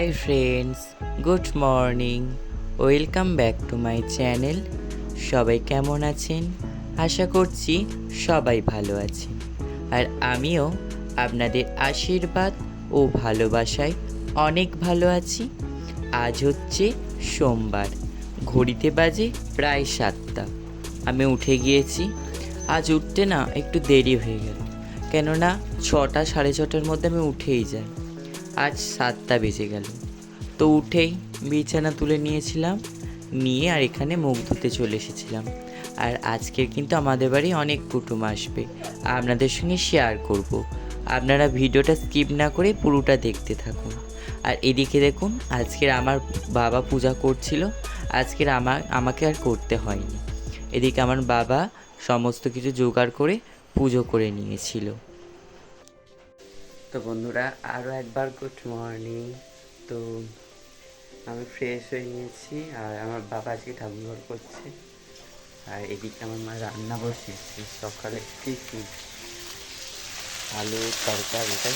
Hi friends, good morning. Welcome back to my channel. সবাই কেমন আছেন? আশা করছি সবাই ভালো আছেন। আর আমিও আপনাদের আশীর্বাদ ও ভালোবাসায় অনেক ভালো আছি। আজ হচ্ছে সোমবার, ঘড়িতে বাজে প্রায় 7টা। আমি উঠে গিয়েছি। আজ উঠতে না একটু দেরি হয়ে গেল, কেননা 6টা 6:30টার মধ্যে আমি উঠেই যাই। আজ 7টা বেজে গেল। তো উঠেই বিছানা তুলে নিয়েছিলাম, নিয়ে আর এখানে মুখ ধুতে চলে এসেছিলাম। আর আজকের কিন্তু আমাদের বাড়ি অনেক কুটুম আসবে, আপনাদের সঙ্গে শেয়ার করব। আপনারা ভিডিওটা স্কিপ না করে পুরোটা দেখতে থাকুন। আর এদিকে দেখুন, আজকের আমার বাবা পূজা করছিল, আজকের আমাকে আর করতে হয়নি। এদিকে আমার বাবা সমস্ত কিছু জোগাড় করে পুজো করে নিয়েছিল। তো বন্ধুরা, আরও একবার গুড মর্নিং। তো আমি ফ্রেশ হয়ে নিয়েছি, আর আমার বাবা আজকে ঠাকুরঘর করছে। আর এদিকে আমার মা রান্না বসিয়েছে, সকালে টিফিন আলুর তরকারি, তাই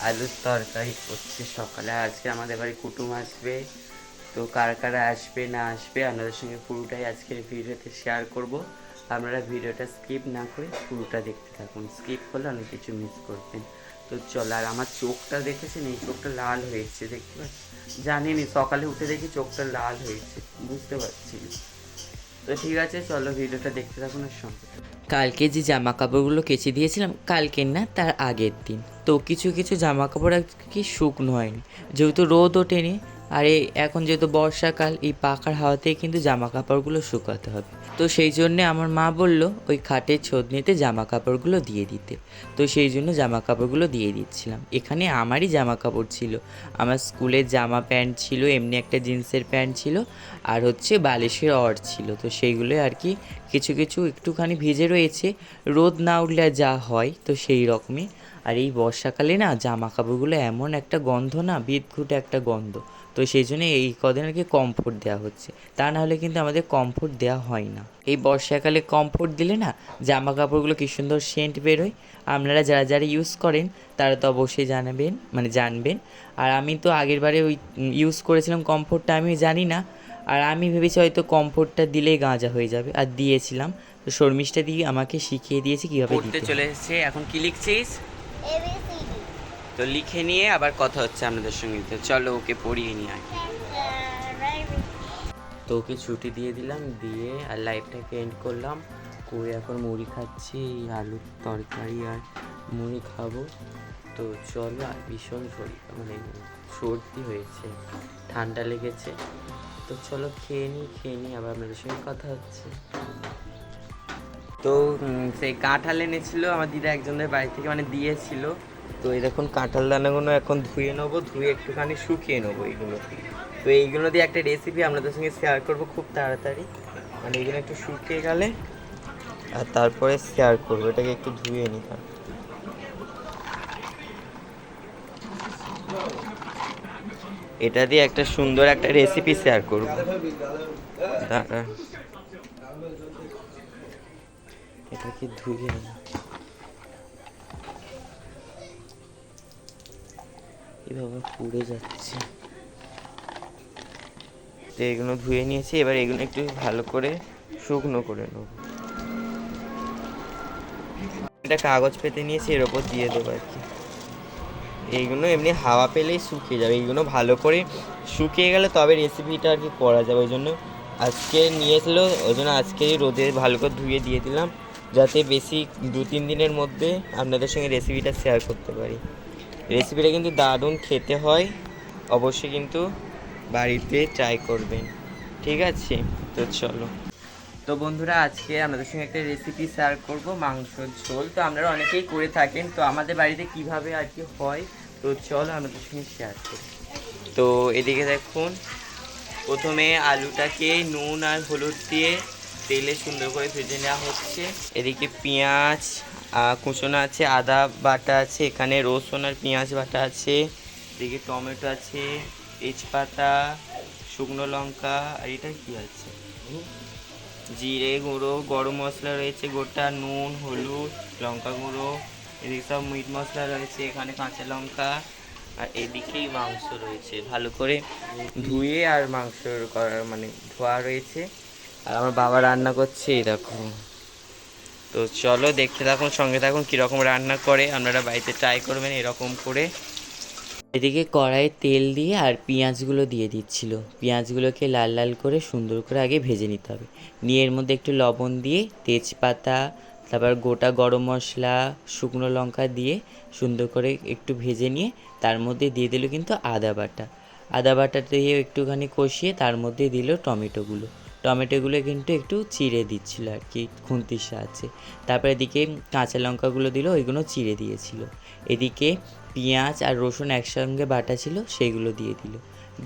আলুর তরকারি করছে সকালে। আজকে আমাদের বাড়ি কুটুম আসবে, তো কারা কারা আসবে না আসবে আপনাদের সঙ্গে পুরোটাই আজকের ভিডিওতে শেয়ার করব। আপনারা ভিডিওটা স্কিপ না করে পুরোটা দেখতে থাকুন, স্কিপ করলে অনেক কিছু মিস করবেন। তো চলো, আর আমার চোখটা দেখেছেন, এই চোখটা লাল হয়েছে, দেখতে পাচ্ছি, জানিনি, সকালে উঠে দেখি চোখটা লাল হয়েছে, বুঝতে পারছি না। তো ঠিক আছে, চলো ভিডিওটা দেখতে থাকুন আর সঙ্গে। কালকে যে জামা কাপড়গুলো কেচে দিয়েছিলাম, কালকের না তার আগের দিন, তো কিছু কিছু জামা কাপড় আর কি শুকনো হয়নি, যেহেতু রোদ ওঠেনি। আর এখন যেহেতু বর্ষাকাল, এই পাখার হাওয়াতেই কিন্তু জামা কাপড়গুলো শুকাতে হবে। তো সেই জন্যে আমার মা বলল ওই খাটের ছোঁদনিতে জামা কাপড়গুলো দিয়ে দিতে। তো সেই জন্য জামা কাপড়গুলো দিয়ে দিচ্ছিলাম। এখানে আমারই জামা কাপড় ছিল, আমার স্কুলের জামা প্যান্ট ছিল, এমনি একটা জিন্সের প্যান্ট ছিল, আর হচ্ছে বালিশের অর ছিল। তো সেইগুলো আর কি কিছু কিছু একটুখানি ভিজে রয়েছে, রোদ না উঠলে যা হয়, তো সেই রকমই। আর এই বর্ষাকালে না জামা কাপড়গুলো এমন একটা গন্ধ, না বিদঘুটে একটা গন্ধ। তো সেই জন্য এই কদিন আর কি কমফোর্ট দেওয়া হচ্ছে, তা না হলে কিন্তু আমাদের কমফোর্ট দেওয়া হয় না। এই বর্ষাকালে কমফোর্ট দিলে না জামা কাপড়গুলো কি সুন্দর সেন্ট বেরোয়। আপনারা যারা যারা ইউজ করেন তারা তো অবশ্যই জানবেন। আর আমি তো আগের বারে ওই ইউজ করেছিলাম কমফোর্টটা, আমি জানি না। আর আমি ভেবেছি হয়তো কমফোর্টটা দিলেই গাঁজা হয়ে যাবে, আর দিয়েছিলাম। তো শর্মিষ্ঠা দিয়ে আমাকে শিখিয়ে দিয়েছে কীভাবে পড়তে চলে এসেছে। এখন কি লিখছিস? তো লিখে নিয়ে আবার কথা হচ্ছে আপনাদের সঙ্গে। তো চলো ওকে পড়িয়ে নিয়ে আয়। তো ওকে ছুটি দিয়ে দিলাম, দিয়ে আর লাইফটাকে এন্ড করলাম করে এখন মুড়ি খাচ্ছি, আলুর তরকারি আর মুড়ি খাবো। তো চলো, আর ভীষণ সর্দি হয়েছে, ঠান্ডা লেগেছে। তো চলো খেয়ে নিই আবার আপনাদের সঙ্গে কথা হচ্ছে। তো সেই কাঁঠাল এনেছিল আমার দিদা একজনের বাড়ি থেকে, দিয়েছিল। তো এই দেখুন কাঁঠাল দানাগুলো এখন ধুয়ে নেবো, ধুয়ে একটুখানি শুকিয়ে নেবো এইগুলো। তো এইগুলো দিয়ে একটা রেসিপি আপনাদের সঙ্গে শেয়ার করবো খুব তাড়াতাড়ি, এইগুলো একটু শুকিয়ে গেলে আর তারপরে শেয়ার করবো। এটাকে একটু ধুয়ে নিতাম। এটা দিয়ে একটা সুন্দর একটা রেসিপি শেয়ার করবো। এটা কি ধুয়ে এভাবে পুড়ে যাচ্ছে। তো এগুলো ধুয়ে নিয়েছি, এবার এগুলো একটু ভালো করে শুকনো করে নেব। এটা কাগজ পেতে নিয়েছি, এর ওপর দিয়ে দেবো আর কি। এইগুলো এমনি হাওয়া পেলেই শুকিয়ে যাবে, এইগুলো ভালো করে শুকিয়ে গেলে তবে রেসিপিটা আর কি করা যাবে। ওই জন্য আজকে নিয়েছিল, ওই জন্য আজকেই রোদে ভালো করে ধুয়ে দিয়ে দিলাম, যাতে বেশি 2-3 দিনের মধ্যে আপনাদের সঙ্গে রেসিপিটা শেয়ার করতে পারি। রেসিপিটা কিন্তু দারুণ খেতে হয়, অবশ্যই কিন্তু বাড়িতে ট্রাই করবেন, ঠিক আছে? তো চলো। তো বন্ধুরা, আজকে আপনাদের সঙ্গে একটা রেসিপি শেয়ার করব, মাংসের ঝোল। তো আপনারা অনেকেই করে থাকেন, তো আমাদের বাড়িতে কিভাবে আর কি হয়, তো চলো আপনাদের সঙ্গে শেয়ার করি। তো এদিকে দেখুন, প্রথমে আলুটাকে নুন আর হলুদ দিয়ে তেলে সুন্দর করে ভেজে নেওয়া হচ্ছে। এদিকে পেঁয়াজ কুচনো আছে, আদা বাটা আছে, এখানে রসুন আর পেঁয়াজ বাটা আছে, এদিকে টমেটো আছে, তেজপাতা, শুকনো লঙ্কা, আর এটা কি আছে, জিরে গুঁড়ো, গরম মশলা রয়েছে গোটা, নুন, হলুদ, লঙ্কা গুঁড়ো, এদিকে সব মিট মশলা রয়েছে, এখানে কাঁচা লঙ্কা, আর এদিকেই মাংস রয়েছে ভালো করে ধুয়ে, আর মাংস করার মানে ধোয়া রয়েছে। আর আমার বাবা রান্না করছে, এই দেখো। তো চলো দেখতে থাকুন, সঙ্গে থাকুন কীরকম রান্না করে, আপনারা বাড়িতে ট্রাই করবেন এরকম করে। এদিকে কড়াইয়ে তেল দিয়ে আর পেঁয়াজগুলো দিয়ে দিচ্ছিল। পেঁয়াজগুলোকে লাল লাল করে সুন্দর করে আগে ভেজে নিতে হবে। নিয়ে এর মধ্যে একটু লবণ দিয়ে, তেজপাতা, তারপর গোটা গরম মশলা, শুকনো লঙ্কা দিয়ে সুন্দর করে একটু ভেজে নিয়ে তার মধ্যে দিয়ে দিল কিন্তু আদা বাটা। আদা বাটাটা দিয়ে একটুখানি কষিয়ে তার মধ্যে দিল টমেটোগুলো কিন্তু একটু চিড়ে দিচ্ছিল আর কি, খুন্তির সাহায্যে। তারপর এদিকে কাঁচা লঙ্কাগুলো দিল, ওইগুলো চিড়ে দিয়েছিল। এদিকে পেঁয়াজ আর রসুন একসঙ্গে বাটা ছিল, সেগুলো দিয়ে দিল।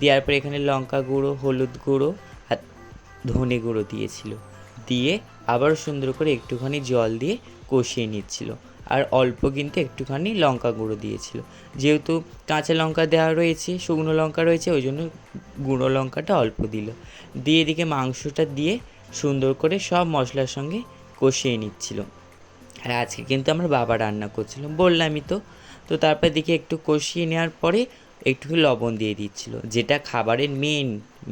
দেওয়ার পর এখানে লঙ্কা গুঁড়ো, হলুদ গুঁড়ো আর ধনে গুঁড়ো দিয়েছিল। দিয়ে আবারও সুন্দর করে একটুখানি জল দিয়ে কষিয়ে নিচ্ছিল। আর অল্প কিন্তু একটুখানি লঙ্কা গুঁড়ো দিয়েছিল, যেহেতু কাঁচা লঙ্কা দেওয়া রয়েছে, শুকনো লঙ্কা রয়েছে, ওই জন্য গুঁড়ো লঙ্কাটা অল্প দিল। দিয়ে এদিকে মাংসটা দিয়ে সুন্দর করে সব মশলার সঙ্গে কষিয়ে নিচ্ছিল। আর আজকে কিন্তু আমার বাবা রান্না করছিল, বললামই তো। তো তারপর দেখি একটু কষিয়ে নেওয়ার পরে একটু লবণ দিয়ে দিচ্ছিল, যেটা খাবারের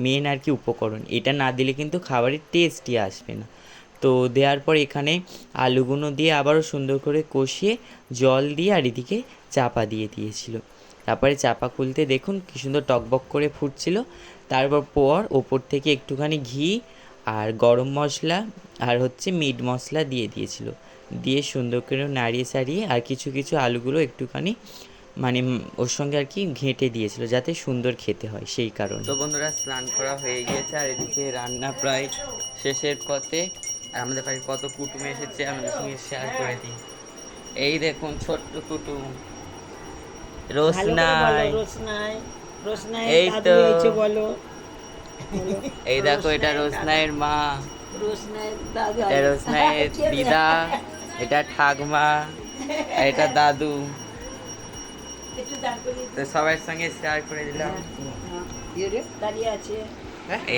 মেন আর কি উপকরণ। এটা না দিলে কিন্তু খাবারের টেস্টই আসবে না। তো দেওয়ার পর এখানে আলুগুলো দিয়ে আবারও সুন্দর করে কষিয়ে জল দিয়ে আর এদিকে চাপা দিয়ে দিয়েছিল। তারপরে চাপা খুলতে দেখুন কী সুন্দর টকবক করে ফুটছিল। তারপর ওপর থেকে একটুখানি ঘি আর গরম মশলা আর মিট মশলা দিয়ে দিয়েছিল। দিয়ে সুন্দর করে নাড়িয়ে সারিয়ে আর কিছু কিছু আলুগুলো একটুখানি মানে ওর সঙ্গে আর কি ঘেঁটে দিয়েছিল, যাতে সুন্দর খেতে হয়, সেই কারণে। তো বন্ধুরা, স্নান করা হয়ে গিয়েছে আর এদিকে রান্না প্রায় শেষের পথে। আর আমাদের বাড়ি কত কুটুম এসেছে আমাদের সঙ্গে শেয়ার করে দিই। এই দেখুন ছোট্ট কুটুম রোশনাই, এই তো এই দেখো, এটা রোশনাইয়ের মা, এটা রোশনাইয়ের দিদা, এটা ঠাকমা, আর এটা দাদু। তো সবার সঙ্গে শেয়ার করে দিলাম।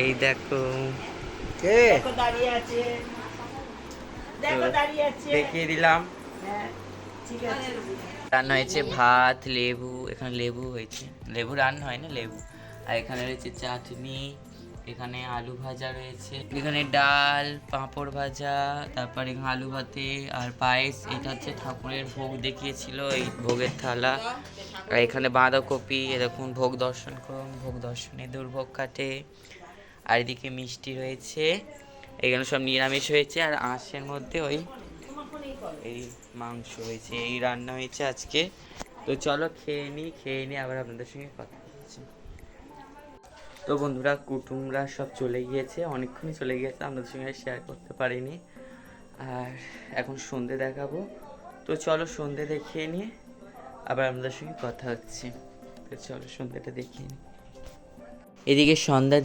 এই দেখো, দেখিয়ে দিলাম। রান্না হয়েছে ভাত, লেবু, এখানে লেবু হয়েছে, লেবু রান্না হয় না, লেবু। আর এখানে রয়েছে চাটনি, এখানে আলু ভাজা রয়েছে, এখানে ডাল, পাঁপড় ভাজা, তারপর এখানে আলু ভাতে আর পায়েস। এটা হচ্ছে ঠাকুরের ভোগ দেখিয়েছিল, এই ভোগের থালা। আর এখানে বাঁধাকপি, দেখুন ভোগ দর্শন করুন, ভোগ দর্শনে দুর্ভোগ কাটে। আর এদিকে মিষ্টি রয়েছে, এখানে সব নিরামিষ হয়েছে। আর আঁশের মধ্যে এই মাংস হয়েছে, এই রান্না হয়েছে আজকে। তো চলো খেয়ে নিই আবার আপনাদের সঙ্গে কথা হচ্ছে। তো বন্ধুরা, কুটুমরা সব চলে গিয়েছে, অনেকক্ষণই চলে গিয়েছে, আপনাদের সঙ্গে শেয়ার করতে পারিনি। আর এখন সন্ধে দেখাবো, তো চলো সন্ধে দেখিয়ে নিয়ে আবার আপনাদের সঙ্গে কথা হচ্ছে। তো চলো সন্ধ্যাটা দেখিয়ে নিই। এদিকে সন্ধ্যা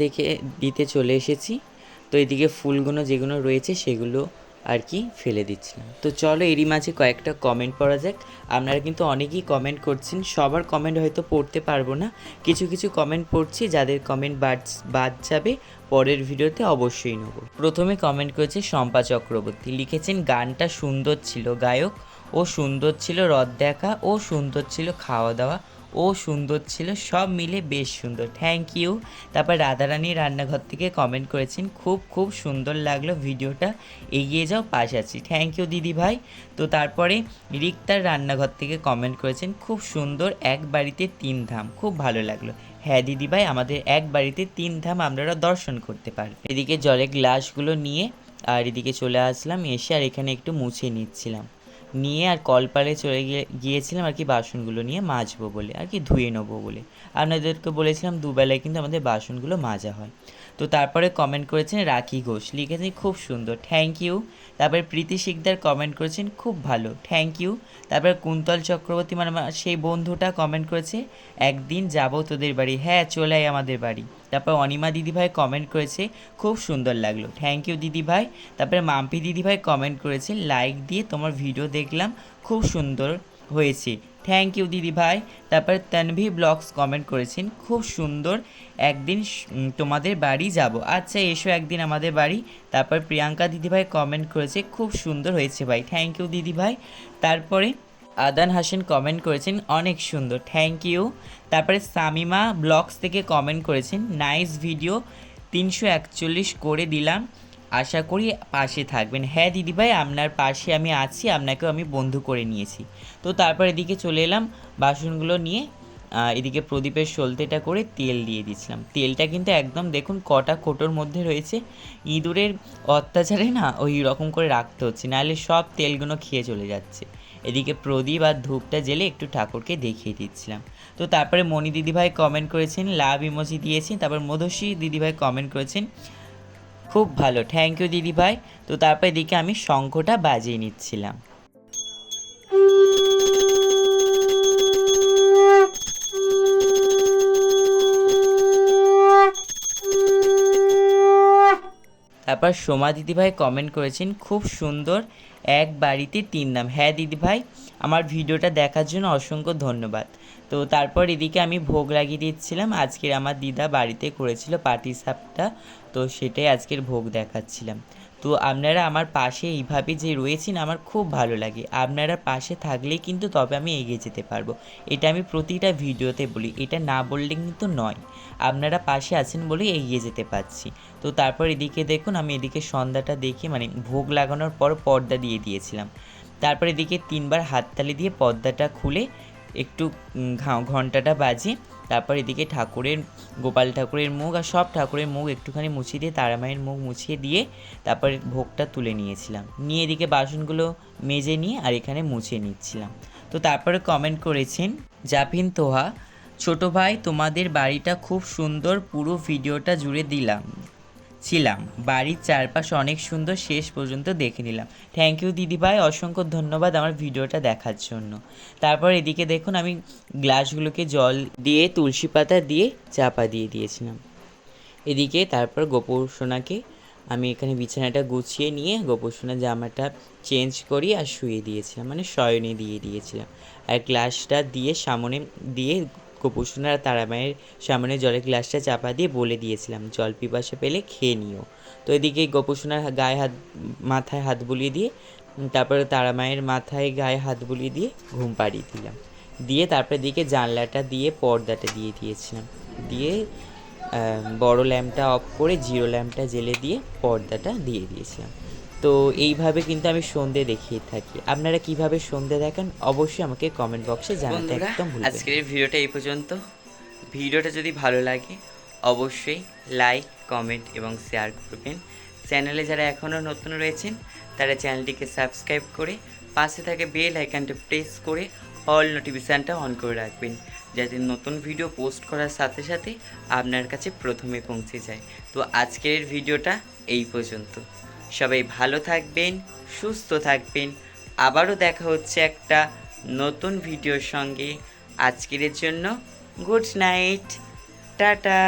দিতে চলে এসেছি। তো এদিকে ফুলগুলো যেগুলো রয়েছে সেগুলো আর কি ফেলে দিচ্ছিলাম। তো চলো এরই মাঝে কয়েকটা কমেন্ট পড়া যাক। আপনারা কিন্তু অনেকেই কমেন্ট করছেন, সবার কমেন্ট হয়তো পড়তে পারবো না, কিছু কিছু কমেন্ট পড়ছি, যাদের কমেন্ট বাদ যাবে পরের ভিডিওতে অবশ্যই নেব। প্রথমে কমেন্ট করেছে শম্পা চক্রবর্তী, লিখেছেন গানটা সুন্দর ছিল, গায়ক ও সুন্দর ছিল, রথ দেখা ও সুন্দর ছিল, খাওয়া দাওয়া ও সুন্দর ছিল, সব মিলে বেশ সুন্দর, থ্যাংক ইউ। তারপর রাধারানী রান্নাঘর থেকে কমেন্ট করেছেন, খুব সুন্দর লাগলো ভিডিওটা, এগিয়ে যাও, পাশ আছি, থ্যাংক ইউ দিদি ভাই। তো তারপরে রিক্তার রান্নাঘর থেকে কমেন্ট করেছেন, খুব সুন্দর, এক বাড়িতে 3 ধাম, খুব ভালো লাগলো। হ্যাঁ দিদি ভাই, আমাদের এক বাড়িতে 3 ধাম আপনারা দর্শন করতে পারেন। এদিকে জলের গ্লাসগুলো নিয়ে আর এদিকে চলে আসলাম, এসে আর এখানে একটু মুছে নিচ্ছিলাম, নিয়ে আর কলপারে চলে গিয়েছিলাম আর কি, বাসনগুলো নিয়ে মাজবো বলে আর কি, ধুয়ে নেবো বলে। আপনাদেরকে বলেছিলাম দুবেলায় কিন্তু আমাদের বাসনগুলো মাজা হয়। তো তারপরে কমেন্ট করেছেন রাখি ঘোষ, লিখেছেন খুব সুন্দর, থ্যাংক ইউ। তারপরে প্রীতি শিকদার কমেন্ট করেছেন খুব ভালো, থ্যাংক ইউ। তারপরে কুন্তল চক্রবর্তী মানে সেই বন্ধুটা কমেন্ট করেছে, একদিন যাবো তোদের বাড়ি, হ্যাঁ চলে আয় আমাদের বাড়ি। তারপর অনিমা দিদিভাই কমেন্ট করেছে, খুব সুন্দর লাগলো, থ্যাংক ইউ দিদিভাই। তারপরে মাম্পি দিদিভাই কমেন্ট করেছে, লাইক দিয়ে তোমার ভিডিও দেখলাম, খুব সুন্দর হয়েছে, থ্যাংক ইউ দিদিভাই। তারপর তানভি ব্লগস কমেন্ট করেছেন, খুব সুন্দর, একদিন তোমাদের বাড়ি যাব, আচ্ছা এসো একদিন আমাদের বাড়ি। তারপর প্রিয়াঙ্কা দিদিভাই কমেন্ট করেছে, খুব সুন্দর হয়েছে ভাই, থ্যাংক ইউ দিদিভাই। তারপরে আদান হাসান কমেন্ট করেছেন অনেক সুন্দর, থ্যাংক ইউ। তারপরে সামিমা ব্লগস থেকে কমেন্ট করেছেন নাইস ভিডিও, 341 করে দিলাম, আশা করি পাশে থাকবেন। হ্যাঁ দিদিভাই, আপনার পাশে আমি আছি, আপনাকেও আমি বন্ধু করে নিয়েছি। তো তারপর এদিকে চলে এলাম বাসনগুলো নিয়ে। এদিকে প্রদীপের সলতেটা করে তেল দিয়ে দিচ্ছিলাম। তেলটা কিন্তু একদম দেখুন কটা কোটোর মধ্যে রয়েছে, ইঁদুরের অত্যাচারে না ওই রকম করে রাখতে হচ্ছে, নাহলে সব তেলগুলো খেয়ে চলে যাচ্ছে। এদিকে প্রদীপ আর ধূপটা জেলে একটু ঠাকুরকে দেখিয়ে দিচ্ছিলাম। তো তারপরে মণি দিদিভাই কমেন্ট করেছেন, লাভ ইমোজি দিয়েছেন। তারপর মধুশ্রী দিদিভাই কমেন্ট করেছেন খুব ভালো, থ্যাংক ইউ দিদিভাই। তো তারপর এদিকে আমি শঙ্খটা বাজিয়ে নিচ্ছিলাম। তারপর সোমা দিদিভাই কমেন্ট করেছেন খুব সুন্দর, এক বাড়িতে 3 নাম। হ্যাঁ দিদিভাই, আমার ভিডিওটা দেখার জন্য অসংখ্য ধন্যবাদ। তো তারপর এদিকে আমি ভোগ লাগিয়ে দিচ্ছিলাম। আজকের আমার দিদা বাড়িতে করেছিল পাটিসাপটা, তো সেটাই আজকের ভোগ দেখাচ্ছিলাম। তো আপনারা আমার পাশে এইভাবে যে রয়েছেন আমার খুব ভালো লাগে। আপনারা পাশে থাকলেই কিন্তু তবে আমি এগিয়ে যেতে পারবো। এটা আমি প্রতিটা ভিডিওতে বলি, এটা না বললে কিন্তু নয়। আপনারা পাশে আছেন বলেই এগিয়ে যেতে পারছি। তো তারপর এদিকে দেখুন আমি এদিকে সন্ধ্যাটা দেখে মানে ভোগ লাগানোর পর পর্দা দিয়ে দিয়েছিলাম। তারপর এদিকে 3বার হাততালি দিয়ে পর্দাটা খুলে একটু ঘন্টাটা বাজিয়ে তারপর এদিকে ঠাকুরের, গোপাল ঠাকুরের মুখ আর সব ঠাকুরের মুখ একটুখানি মুছিয়ে দিয়ে তারামায়ের মুখ মুছিয়ে দিয়ে তারপরে ভোগটা তুলে নিয়েছিলাম। নিয়ে এদিকে বাসনগুলো মেজে নিয়ে আর এখানে মুছে নিচ্ছিলাম। তো তারপরে কমেন্ট করেছেন জাফিন তোহা, ছোটো ভাই তোমাদের বাড়িটা খুব সুন্দর, পুরো ভিডিওটা জুড়ে ছিলাম, বাড়ির চারপাশ অনেক সুন্দর, শেষ পর্যন্ত দেখে নিলাম। থ্যাংক ইউ দিদিভাই, অসংখ্য ধন্যবাদ আমার ভিডিওটা দেখার জন্য। তারপর এদিকে দেখুন আমি গ্লাসগুলোকে জল দিয়ে তুলসী পাতা দিয়ে চাপা দিয়ে দিয়েছিলাম। এদিকে তারপর গোপসোনাকে আমি এখানে বিছানাটা গুছিয়ে নিয়ে গোপসোনার জামাটা চেঞ্জ করি আর শুয়ে দিয়েছিলাম, মানে শয়নে দিয়ে দিয়েছিলাম। আর গ্লাসটা দিয়ে সামনে দিয়ে গোপসোনার তারামায়ের সামনে জলের গ্লাসটা চাপা দিয়ে বলে দিয়েছিলাম জল পিপাসা পেলে খেয়ে নিও। তো এদিকে গোপসোনার গায়ে হাত, মাথায় হাত বুলিয়ে দিয়ে তারপরে তারামায়ের মাথায় গায়ে হাত বুলিয়ে দিয়ে ঘুম পাড়িয়ে দিলাম। দিয়ে তারপরে দিকে জানলাটা দিয়ে পর্দাটা দিয়ে দিয়েছিলাম। দিয়ে বড় ল্যাম্পটা অফ করে জিরো ল্যাম্পটা জ্বেলে দিয়ে পর্দাটা দিয়ে দিয়েছিলাম। তো এইভাবে কিন্তু আমি সন্ধে দেখিয়ে থাকি। আপনারা কিভাবে সন্ধে দেখেন অবশ্যই আমাকে কমেন্ট বক্সে জানাতে একদম ভুলবেন না। আজকের এই ভিডিওটা এই পর্যন্ত। ভিডিওটা যদি ভালো লাগে অবশ্যই লাইক, কমেন্ট এবং শেয়ার করবেন। চ্যানেলে যারা এখনও নতুন রয়েছেন তারা চ্যানেলটিকে সাবস্ক্রাইব করে পাশে থাকে বেল আইকনটা প্রেস করে অল নোটিফিকেশানটা অন করে রাখবেন, যাতে নতুন ভিডিও পোস্ট করার সাথে সাথে আপনার কাছে প্রথমে পৌঁছে যায়। তো আজকের ভিডিওটা এই পর্যন্ত। সবাই ভালো থাকবেন, সুস্থ থাকবেন। আবারও দেখা হচ্ছে একটা নতুন ভিডিওর সঙ্গে। আজকের জন্য গুড নাইট, টাটা।